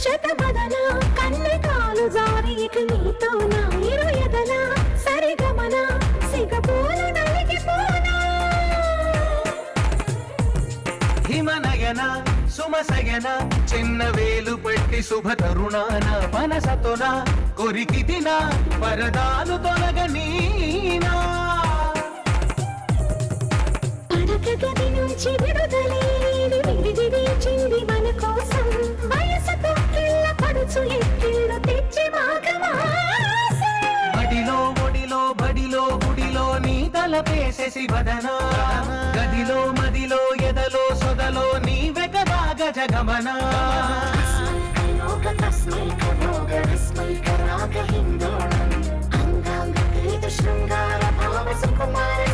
శతబదన కన్నెకాలు జారి ఇక నీతో నా ఇరుయదన సరిగమన సిగపూలు నలిగిపోనా హిమనయన సుమసయన చిన్న వేలు పెట్టి శుభ తరుణాన మనసతోన కొరికి దిన పరదాలు తొలగనీనా పడక గది నుంచి విడుదలేని విడిచింది మన కోసం వయసుతో కిల్ల పడుచు ఎక్కిళ్ళు తెచ్చి బడిలో ఒడిలో బడిలో గుడిలో నీ తలపేసేసి వదనా గదిలో మదిలో ఎదలో సొదలో నీ వెకదాగ జగమనా శృంగార భావ సుకుమార